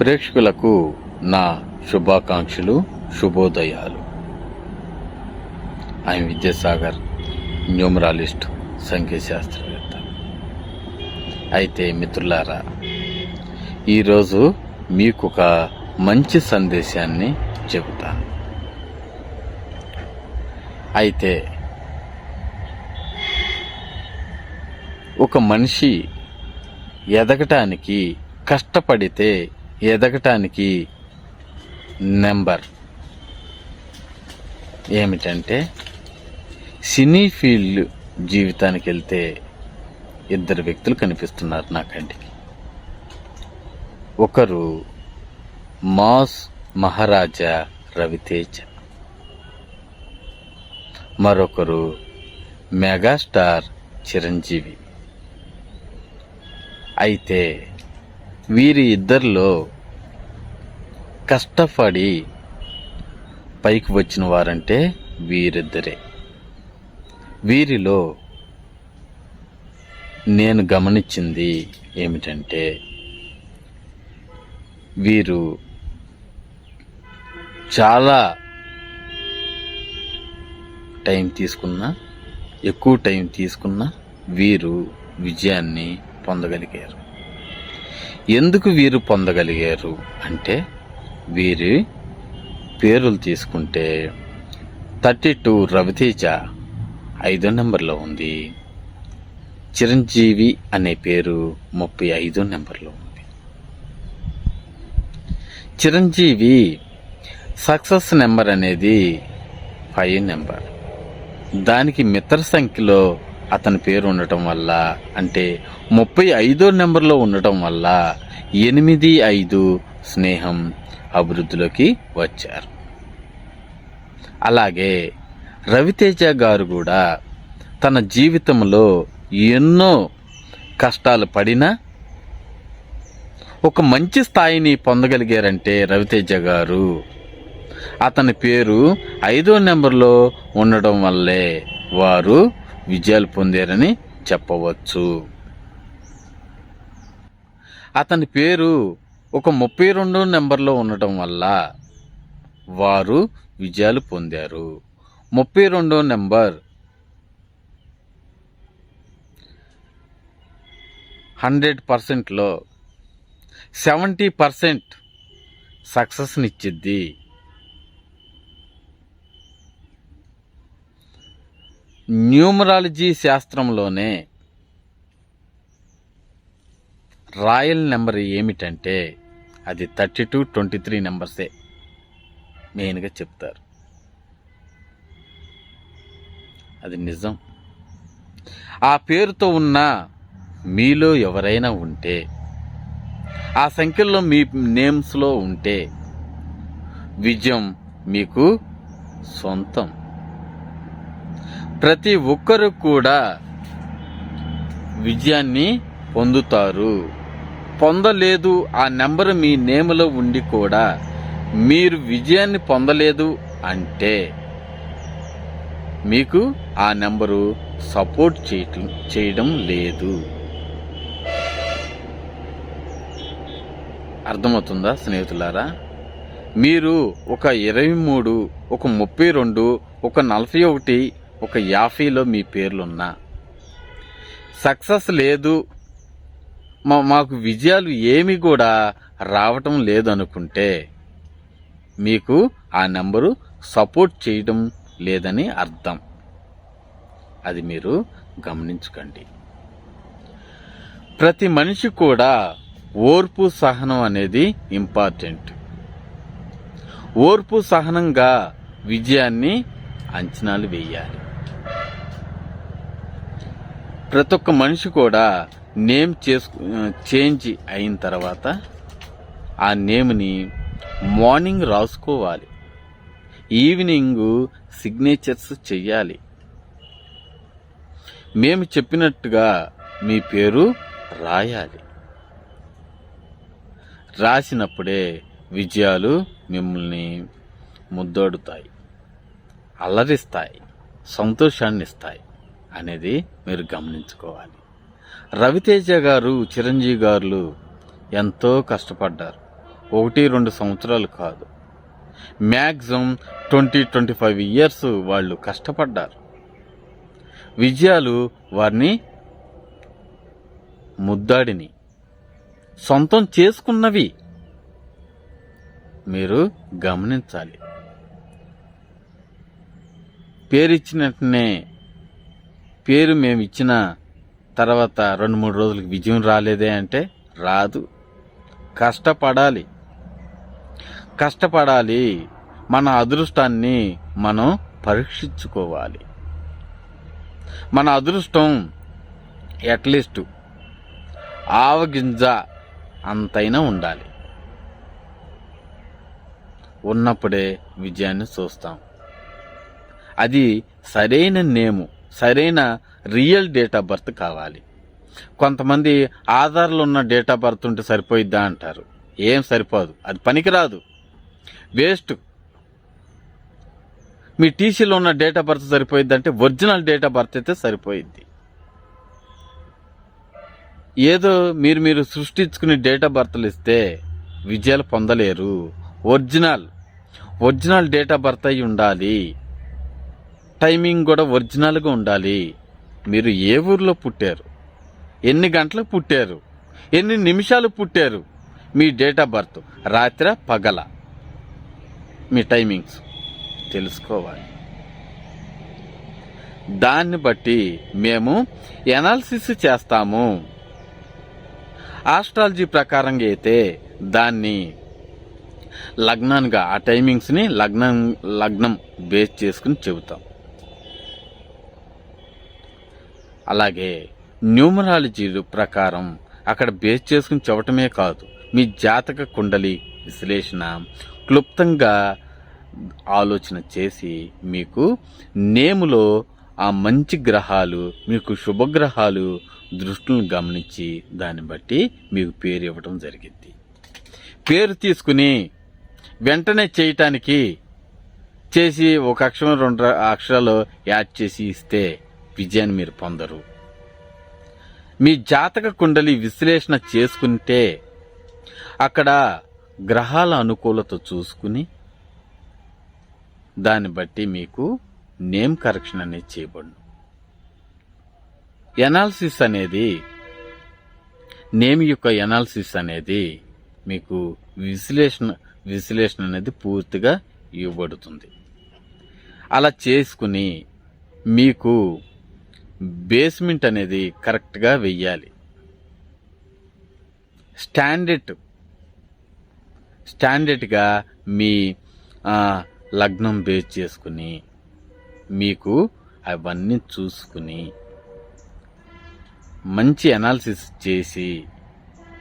ప్రేక్షకులకు నా శుభాకాంక్షలు, శుభోదయాలు. ఐఎమ్ విద్యాసాగర్, న్యూమరాలిస్ట్, సంఖ్యాశాస్త్రవేత్త. అయితే మిత్రులారా, ఈరోజు మీకు ఒక మంచి సందేశాన్ని చెబుతాను. అయితే ఒక మనిషి ఎదగటానికి, కష్టపడితే ఎదగటానికి నెంబర్ ఏమిటంటే, సినీ ఫీల్డ్ జీవితానికి వెళ్తే ఇద్దరు వ్యక్తులు కనిపిస్తున్నారు నా కంటికి. ఒకరు మాస్ మహారాజా రవితేజ, మరొకరు మెగాస్టార్ చిరంజీవి. అయితే వీరి ఇద్దరిలో కష్టపడి పైకి వచ్చిన వారంటే వీరిద్దరే. వీరిలో నేను గమనించింది ఏమిటంటే, వీరు చాలా టైం తీసుకున్నా, ఎక్కువ టైం తీసుకున్నా వీరు విజయాన్ని పొందగలిగారు. ఎందుకు వీరు పొందగలిగారు అంటే, వీరి పేర్లు తీసుకుంటే 32 రవితేజ 5వ నెంబర్లో ఉంది. చిరంజీవి అనే పేరు 35వ నెంబర్లో ఉంది. చిరంజీవి సక్సెస్ నెంబర్ అనేది 5 నెంబర్. దానికి మిత్ర సంఖ్యలో అతని పేరు ఉండటం వల్ల, అంటే 35వ నెంబర్లో ఉండటం వల్ల 8-5 స్నేహం అభివృద్ధిలోకి వచ్చారు. అలాగే రవితేజ గారు కూడా తన జీవితంలో ఎన్నో కష్టాలు పడినా ఒక మంచి స్థాయిని పొందగలిగారంటే రవితేజ గారు అతని పేరు 5వ నెంబర్లో ఉండడం వల్లే వారు విజయాలు పొందారని చెప్పవచ్చు. అతని పేరు ఒక 32వ నెంబర్లో ఉండటం వల్ల వారు విజయాలు పొందారు. 32వ నెంబర్ 100%లో 70% సక్సెస్నిచ్చిద్ది. న్యూమరాలజీ శాస్త్రంలోనే రాయల్ నెంబర్ ఏమిటంటే అది 32, 23 నెంబర్సే మెయిన్గా చెప్తారు. అది నిజం. ఆ పేరుతో ఉన్న మీలో ఎవరైనా ఉంటే, ఆ సంఖ్యల్లో మీ నేమ్స్లో ఉంటే విజయం మీకు సొంతం. ప్రతి ఒక్కరు కూడా విజయాన్ని పొందుతారు. పొందలేదు, ఆ నెంబర్ మీ నేములో ఉండి కూడా మీరు విజయాన్ని పొందలేదు అంటే మీకు ఆ నెంబరు సపోర్ట్ చేయడం లేదు. అర్థమవుతుందా స్నేహితులారా? మీరు ఒక 23, ఒక 32, ఒక 41, ఒక 50లో మీ పేర్లున్నా సక్సెస్ లేదు, మాకు విజయాలు ఏమి కూడా రావటం లేదనుకుంటే మీకు ఆ నెంబరు సపోర్ట్ చేయడం లేదని అర్థం. అది మీరు గమనించుకోండి. ప్రతి మనిషి కూడా ఓర్పు సహనం అనేది ఇంపార్టెంట్. ఓర్పు సహనంగా విజయాన్ని అంచనాలు వేయాలి. ప్రతి ఒక్క మనిషి కూడా నేమ్ చేంజ్ అయిన తర్వాత ఆ నేమ్ని మార్నింగ్ రాసుకోవాలి, ఈవినింగ్ సిగ్నేచర్స్ చెయ్యాలి. మేము చెప్పినట్టుగా మీ పేరు రాయాలి. రాసినప్పుడే విజయాలు మిమ్మల్ని ముద్దోడుతాయి, అల్లరిస్తాయి, సంతోషాన్ని ఇస్తాయి అనేది మీరు గమనించుకోవాలి. రవితేజ గారు, చిరంజీవి గారు ఎంతో కష్టపడ్డారు. 1-2 సంవత్సరాలు కాదు, మ్యాక్సిమం 20-25 ఇయర్స్ వాళ్ళు కష్టపడ్డారు. విజయాలు వారిని ముద్దాడిని సొంతం చేసుకున్నవి. మీరు గమనించాలి. పేరు ఇచ్చినట్టునే పేరు మేము ఇచ్చిన తర్వాత 2-3 రోజులకి విజయం రాలేదే అంటే రాదు. కష్టపడాలి. మన అదృష్టాన్ని మనం పరీక్షించుకోవాలి. మన అదృష్టం అట్లీస్ట్ ఆవగింజ అంతైనా ఉండాలి. ఉన్నప్పుడే విజయాన్ని చూస్తాం. అది సరైన నేము, సరైన రియల్ డేట్ ఆఫ్ బర్త్ కావాలి. కొంతమంది ఆధార్లో ఉన్న డేట్ ఆఫ్ బర్త్ ఉంటే సరిపోయిద్దా అంటారు. ఏం సరిపోదు, అది పనికిరాదు, వేస్ట్. మీ టీసీలో ఉన్న డేట్ ఆఫ్ బర్త్ సరిపోయిద్ది అంటే ఒరిజినల్ డేట్ ఆఫ్ బర్త్ అయితే సరిపోయిద్ది. ఏదో మీరు సృష్టించుకుని డేట్ ఆఫ్ బర్త్లు ఇస్తే విజయాలు పొందలేరు. ఒరిజినల్ డేట్ ఆఫ్ బర్త్ అయి ఉండాలి. టైమింగ్ కూడా ఒరిజినల్గా ఉండాలి. మీరు ఏ ఊర్లో పుట్టారు, ఎన్ని గంటలకు పుట్టారు, ఎన్ని నిమిషాలు పుట్టారు, మీ డేట్ ఆఫ్ బర్త్ రాత్ర పగల, మీ టైమింగ్స్ తెలుసుకోవాలి. దాన్ని బట్టి మేము ఎనాలిసిస్ చేస్తాము. ఆస్ట్రాలజీ ప్రకారంగా అయితే దాన్ని లగ్నాన్గా, ఆ టైమింగ్స్ని లగ్నం బేస్ చేసుకుని చెబుతాం. అలాగే న్యూమరాలజీ ప్రకారం అక్కడ బేస్ చేసుకుని చెప్పటమే కాదు, మీ జాతక కుండలి విశ్లేషణ క్లుప్తంగా ఆలోచన చేసి మీకు నేములో ఆ మంచి గ్రహాలు, మీకు శుభగ్రహాలు దృష్టిని గమనించి దాన్ని బట్టి మీకు పేరు ఇవ్వడం జరిగింది. పేరు తీసుకుని వెంటనే చేయటానికి చేసి 1 అక్షరం 2 అక్షరాలు యాడ్ చేసి ఇస్తే విజయాన్ని మీరు పొందరు. మీ జాతక కుండలి విశ్లేషణ చేసుకుంటే అక్కడ గ్రహాల అనుకూలత చూసుకుని దాన్ని బట్టి మీకు నేమ్ కరెక్షన్ అనేది చేయబడును. ఎనాలిసిస్ అనేది, నేమ్ యొక్క ఎనాలిసిస్ అనేది మీకు విశ్లేషణ అనేది పూర్తిగా ఇవ్వబడుతుంది. అలా చేసుకుని మీకు బేస్మెంట్ అనేది కరెక్ట్గా వెయ్యాలి. స్టాండర్డ్గా మీ లగ్నం బేస్ చేసుకుని మీకు అవన్నీ చూసుకుని మంచి అనాలిసిస్ చేసి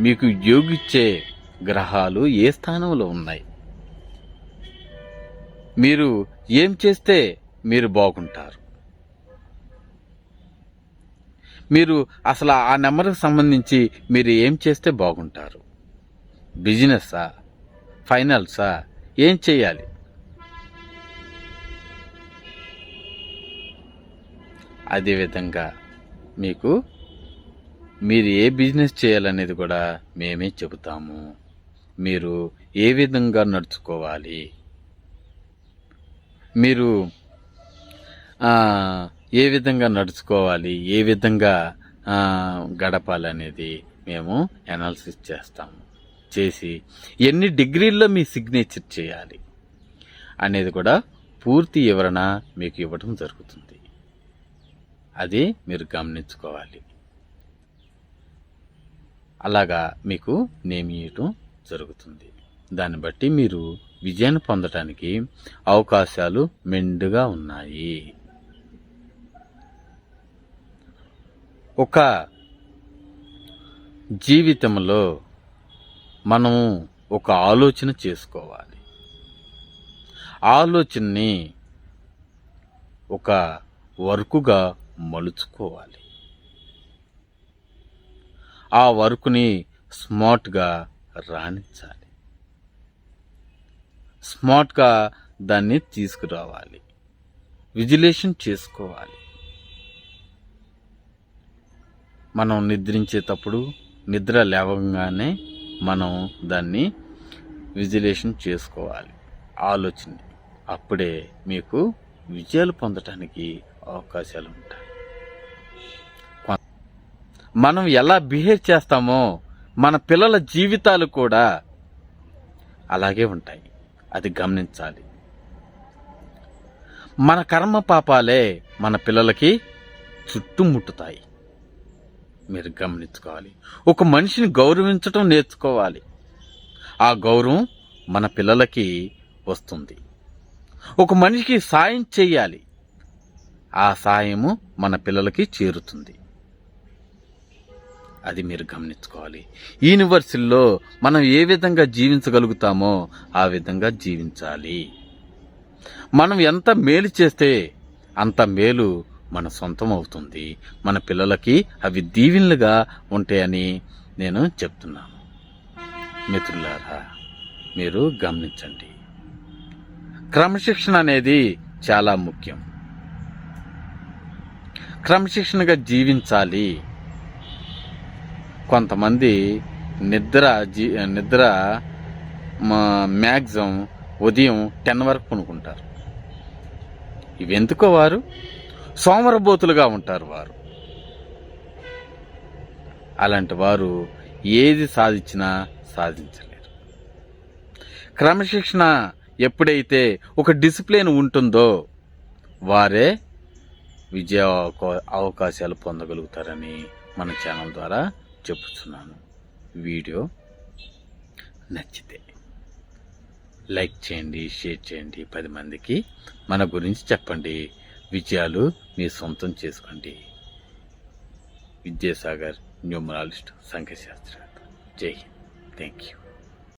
మీకు యోగిచ్చే గ్రహాలు ఏ స్థానంలో ఉన్నాయి, మీరు ఏం చేస్తే మీరు బాగుంటారు, మీరు అసలు ఆ నెంబర్కి సంబంధించి మీరు ఏం చేస్తే బాగుంటారు, బిజినెస్సా, ఫైనాన్సా, ఏం చేయాలి, అదేవిధంగా మీరు ఏ బిజినెస్ చేయాలనేది కూడా మేమే చెబుతాము. మీరు ఏ విధంగా నడుచుకోవాలి, మీరు ఏ విధంగా నడుచుకోవాలి, ఏ విధంగా గడపాలనేది మేము అనాలిసిస్ చేస్తాము. చేసి ఎన్ని డిగ్రీల్లో మీ సిగ్నేచర్ చేయాలి అనేది కూడా పూర్తి వివరణ మీకు ఇవ్వడం జరుగుతుంది. అది మీరు గమనించుకోవాలి. అలాగా మీకు నేమ్ ఇవ్వటం జరుగుతుంది. దాన్ని బట్టి మీరు విజయాన్ని పొందటానికి అవకాశాలు మెండుగా ఉన్నాయి. ఒక జీవితంలో మనం ఒక ఆలోచన చేసుకోవాలి. ఆలోచనని ఒక వర్కుగా మలుచుకోవాలి. ఆ వర్క్ని స్మార్ట్గా రాణించాలి. స్మార్ట్గా దాన్ని తీసుకురావాలి. విజిలేషన్ చేసుకోవాలి. మనం నిద్రించేటప్పుడు నిద్ర లేవగానే మనం దాన్ని విజులేషన్ చేసుకోవాలి ఆలోచన. అప్పుడే మీకు విజయాలు పొందటానికి అవకాశాలు ఉంటాయి. మనం ఎలా బిహేవ్ చేస్తామో మన పిల్లల జీవితాలు కూడా అలాగే ఉంటాయి. అది గమనించాలి. మన కర్మ పాపాలే మన పిల్లలకి చుట్టుముట్టుతాయి. మీరు గమనించుకోవాలి. ఒక మనిషిని గౌరవించటం నేర్చుకోవాలి. ఆ గౌరవం మన పిల్లలకి వస్తుంది. ఒక మనిషికి సాయం చేయాలి. ఆ సాయము మన పిల్లలకి చేరుతుంది. అది మీరు గమనించుకోవాలి. యూనివర్సిటీలో మనం ఏ విధంగా జీవించగలుగుతామో ఆ విధంగా జీవించాలి. మనం ఎంత మేలు చేస్తే అంత మేలు మన సొంతం అవుతుంది. మన పిల్లలకి అవి దీవెనలుగా ఉంటాయని నేను చెప్తున్నాను. మిత్రులారా, మీరు గమనించండి. క్రమశిక్షణ అనేది చాలా ముఖ్యం. క్రమశిక్షణగా జీవించాలి. కొంతమంది నిద్ర మ్యాక్సిమం ఉదయం 10 వరకు పనుకుంటారు. ఇవెందుకో వారు సోమరబోతులుగా ఉంటారు. అలాంటి వారు ఏది సాధించినా సాధించలేరు. క్రమశిక్షణ ఎప్పుడైతే ఒక డిసిప్లిన్ ఉంటుందో వారే విజయ అవకాశాలు పొందగలుగుతారని మన ఛానల్ ద్వారా చెప్పుచున్నాను. వీడియో నచ్చితే లైక్ చేయండి, షేర్ చేయండి, 10 మందికి మన గురించి చెప్పండి. విజయాలు మీ సొంతం చేసుకోండి. విద్యాసాగర్ న్యూమరాలిస్ట్, సంఖ్యాశాస్త్రవేత్త. జై హింద్. Thank you.